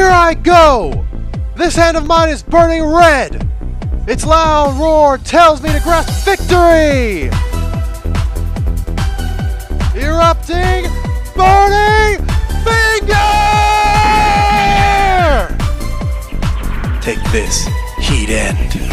Here I go! This hand of mine is burning red! Its loud roar tells me to grasp victory! Erupting, burning finger! Take this, heat end.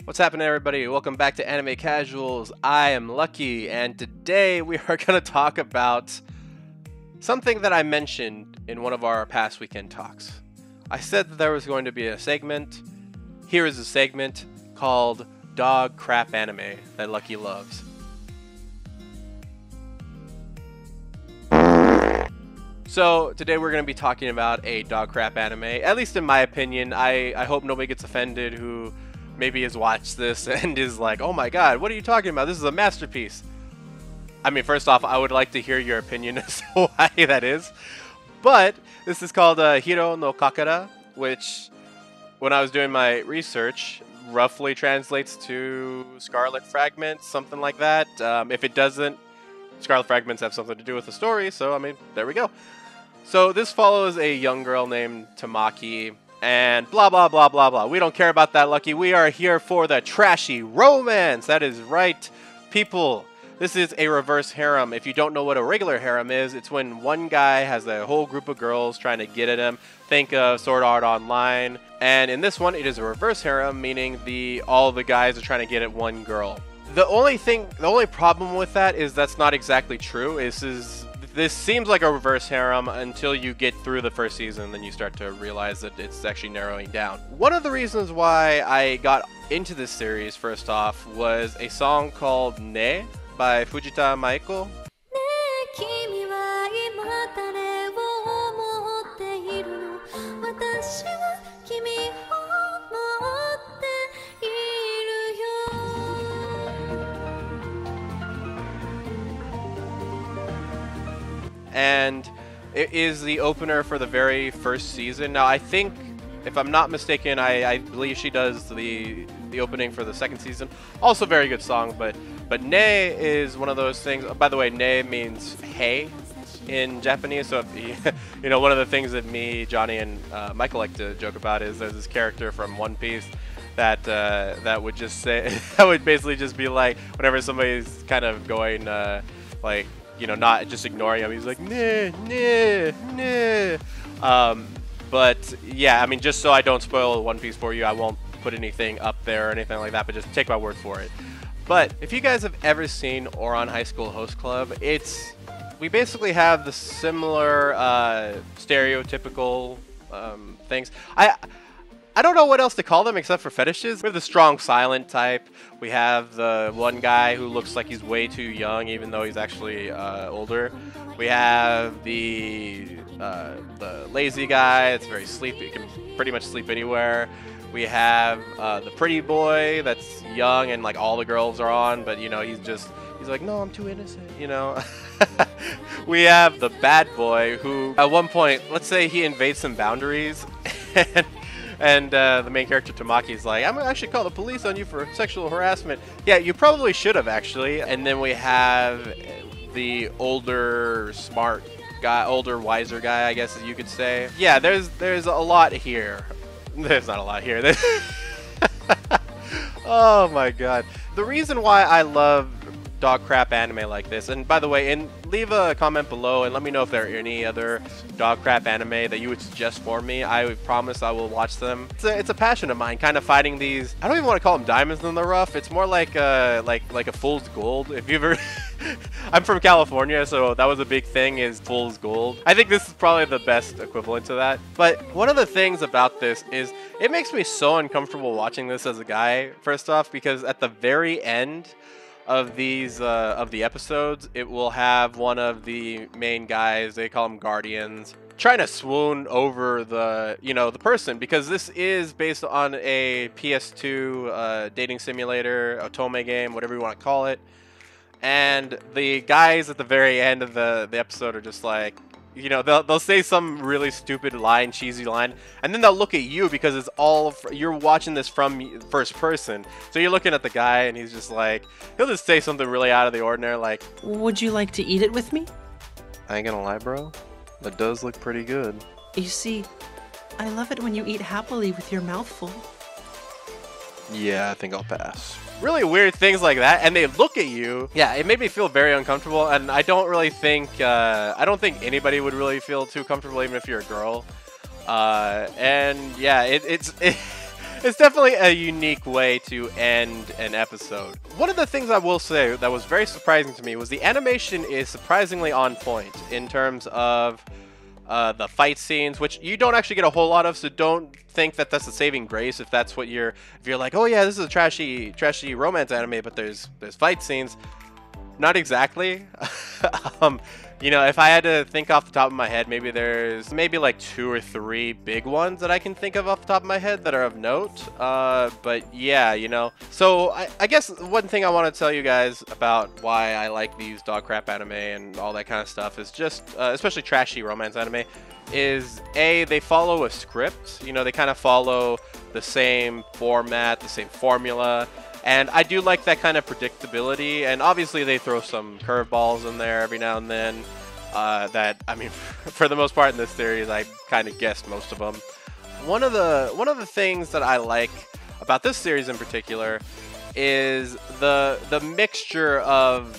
What's happening, everybody? Welcome back to Anime Casuals. I am Lucky, and today we are going to talk about something that I mentioned in one of our past weekend talks. I said that there was going to be a segment. Here is a segment called Dog Crap Anime that Lucky loves. So today we're going to be talking about a dog crap anime, at least in my opinion. I hope nobody gets offended who maybe has watched this and is like, oh my god, what are you talking about? This is a masterpiece. I mean, first off, I would like to hear your opinion as to why that is. But this is called Hiro no Kakara, which, when I was doing my research, roughly translates to Scarlet Fragments, something like that. If it doesn't, Scarlet Fragments have something to do with the story, so I mean, there we go. So this follows a young girl named Tamaki, and blah, blah, blah, blah, blah. We don't care about that, Lucky. We are here for the trashy romance. That is right, people. This is a reverse harem. If you don't know what a regular harem is, it's when one guy has a whole group of girls trying to get at him. Think of Sword Art Online. And in this one, it is a reverse harem, meaning all the guys are trying to get at one girl. The only problem with that is that's not exactly true. This seems like a reverse harem until you get through the first season, then you start to realize that it's actually narrowing down. One of the reasons why I got into this series, first off, was a song called Ne by Fujita Maiko. And it is the opener for the very first season. Now, I think, if I'm not mistaken, I believe she does the opening for the second season. Also, very good song, but Ne is one of those things. By the way, Ne means hey in Japanese. So, you know, one of the things that me, Johnny, and Michael like to joke about is there's this character from One Piece that would just say, that would basically just be like, whenever somebody's kind of going like, you know, not just ignoring him, he's like, nah, nah, nah. But yeah, I mean, just so I don't spoil One Piece for you, I won't put anything up there or anything like that, but just take my word for it. But if you guys have ever seen Ouran High School Host Club, we basically have the similar stereotypical things. I don't know what else to call them except for fetishes. We have the strong silent type. We have the one guy who looks like he's way too young, even though he's actually older. We have the lazy guy that's very sleepy. He can pretty much sleep anywhere. We have the pretty boy that's young and like all the girls are on, but you know, he's like, no, I'm too innocent, you know. We have the bad boy who at one point, let's say he invades some boundaries and the main character Tamaki's like, I'm gonna actually call the police on you for sexual harassment. Yeah, you probably should have, actually. And then we have the older, smart guy, older, wiser guy, I guess you could say. Yeah, there's a lot here. There's not a lot here. Oh my god. The reason why I love dog crap anime like this, and by the way, leave a comment below and let me know if there are any other dog crap anime that you would suggest for me. I promise I will watch them. It's a passion of mine, kind of fighting these. I don't even want to call them diamonds in the rough. It's more like a fool's gold. If you ever, I'm from California, so that was a big thing, is fool's gold. I think this is probably the best equivalent to that. But one of the things about this is it makes me so uncomfortable watching this as a guy. First off, because at the very end of these of the episodes, it will have one of the main guys, they call them guardians, trying to swoon over the person, because this is based on a PS2 dating simulator, otome game, whatever you want to call it. And the guys at the very end of the episode are just like, You know, they'll say some really stupid line, cheesy line, and then they'll look at you because it's you're watching this from first person. So you're looking at the guy, and he's just like, he'll just say something really out of the ordinary, like, "Would you like to eat it with me?" I ain't gonna lie, bro. That does look pretty good. You see, I love it when you eat happily with your mouth full. Yeah, I think I'll pass. Really weird things like that, and they look at you. Yeah, it made me feel very uncomfortable, and I don't really think, I don't think anybody would really feel too comfortable, even if you're a girl. And yeah, it's definitely a unique way to end an episode. One of the things I will say that was very surprising to me was the animation is surprisingly on point in terms of the fight scenes, which you don't actually get a whole lot of, so don't think that that's a saving grace if that's what if you're like, oh yeah, this is a trashy romance anime, but there's fight scenes. Not exactly. You know, if I had to think off the top of my head, there's like 2 or 3 big ones that I can think of off the top of my head that are of note. But yeah, you know. So I guess one thing I want to tell you guys about why I like these dog crap anime and all that kind of stuff is just, especially trashy romance anime, is they follow a script. You know, they kind of follow the same format, the same formula. And I do like that kind of predictability, and obviously they throw some curveballs in there every now and then. That, I mean, for the most part in this series, I kind of guessed most of them. One of the things that I like about this series in particular is the mixture of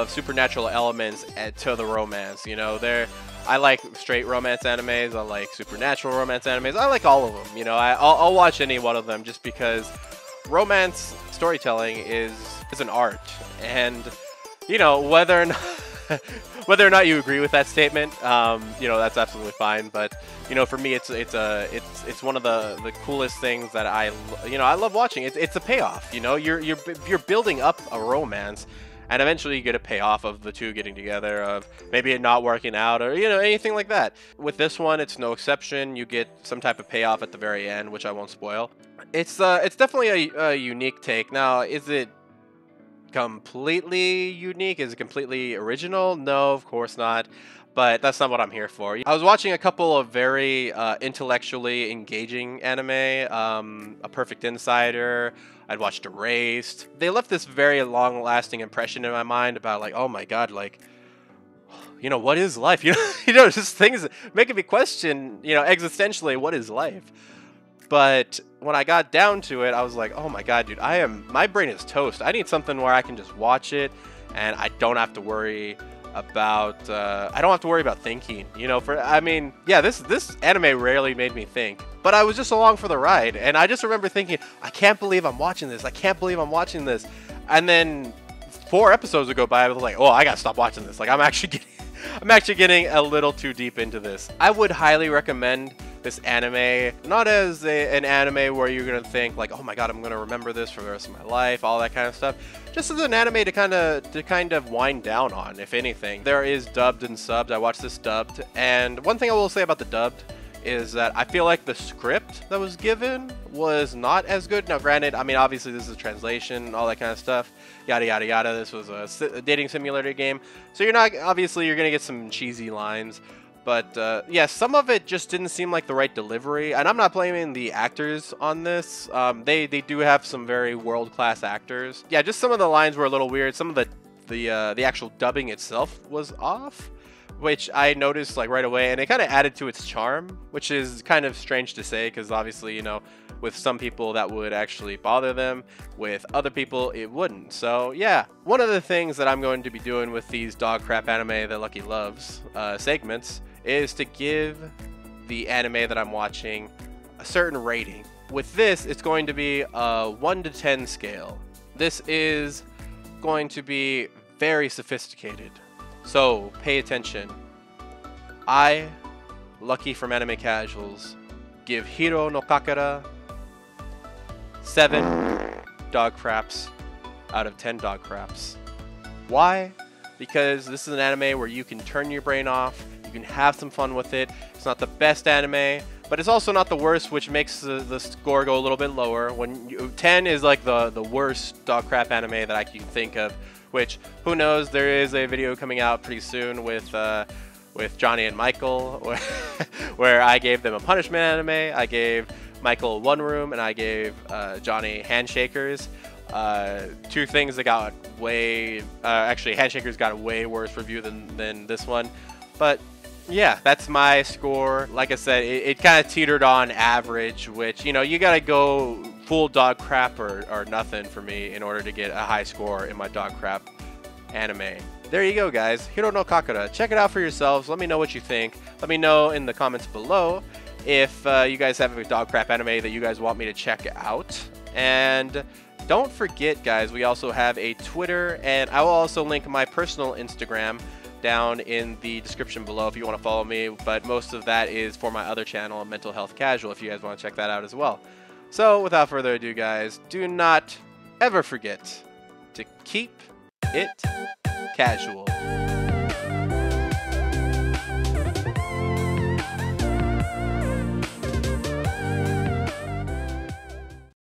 supernatural elements to the romance. You know, I like straight romance animes, I like supernatural romance animes, I like all of them. You know, I'll watch any one of them just because romance storytelling is an art, and you know, whether or not you agree with that statement, you know, that's absolutely fine. But you know, for me, it's one of the coolest things that I love watching. It's a payoff. You know, you're building up a romance, and eventually you get a payoff of the two getting together, of maybe it not working out, or you know, anything like that. With this one, it's no exception. You get some type of payoff at the very end, which I won't spoil. It's definitely a unique take. Now, is it completely unique? Is it completely original? No, of course not. But that's not what I'm here for. I was watching a couple of very intellectually engaging anime, A Perfect Insider. I'd watched Erased. They left this very long-lasting impression in my mind about, like, oh my god, like, you know, what is life? You know, just things making me question, you know, existentially, what is life? But when I got down to it, I was like, oh my god, dude, my brain is toast. I need something where I can just watch it and I don't have to worry about thinking, you know. I mean, yeah, this anime rarely made me think, but I was just along for the ride, and I just remember thinking, I can't believe I'm watching this. I can't believe I'm watching this. And then 4 episodes would go by, I was like, oh, I gotta stop watching this. Like, I'm actually getting a little too deep into this. I would highly recommend this anime, not as an anime where you're gonna think like, oh my god, I'm gonna remember this for the rest of my life, all that kind of stuff. Just as an anime to kind of wind down on, if anything. There is dubbed and subbed. I watched this dubbed, and one thing I will say about the dubbed is that I feel like the script that was given was not as good. Now, granted, I mean, obviously this is a translation, all that kind of stuff, yada yada yada. This was a dating simulator game, so you're gonna get some cheesy lines. But yeah, some of it just didn't seem like the right delivery, and I'm not blaming the actors on this. They do have some very world-class actors. Yeah, just some of the lines were a little weird. Some of the actual dubbing itself was off, which I noticed like right away, and it kind of added to its charm, which is kind of strange to say because obviously, you know, with some people that would actually bother them, with other people it wouldn't. So yeah, one of the things that I'm going to be doing with these dog crap anime that Lucky loves segments is to give the anime that I'm watching a certain rating. With this, it's going to be a 1 to 10 scale. This is going to be very sophisticated, so pay attention. I, Lucky from Anime Casuals, give Hiro no Kakara 7 dog craps out of 10 dog craps. Why? Because this is an anime where you can turn your brain off, you can have some fun with it. It's not the best anime, but it's also not the worst, which makes the score go a little bit lower. 10 is like the worst dog crap anime that I can think of, which, who knows, there is a video coming out pretty soon with with Johnny and Michael, where I gave them a punishment anime. I gave Michael one room, and I gave Johnny Handshakers. Two things that got way, actually Handshakers got a way worse review than this one, but yeah, that's my score. Like I said, it kind of teetered on average, which, you know, you gotta go full dog crap or nothing for me in order to get a high score in my dog crap anime. There you go, guys. Hiro no Kakura. Check it out for yourselves. Let me know what you think. Let me know in the comments below if you guys have a dog crap anime that you guys want me to check out. And don't forget, guys, we also have a Twitter, and I will also link my personal Instagram down in the description below if you want to follow me, but most of that is for my other channel, Mental Health Casual, if you guys want to check that out as well. So without further ado, guys, do not ever forget to keep it casual.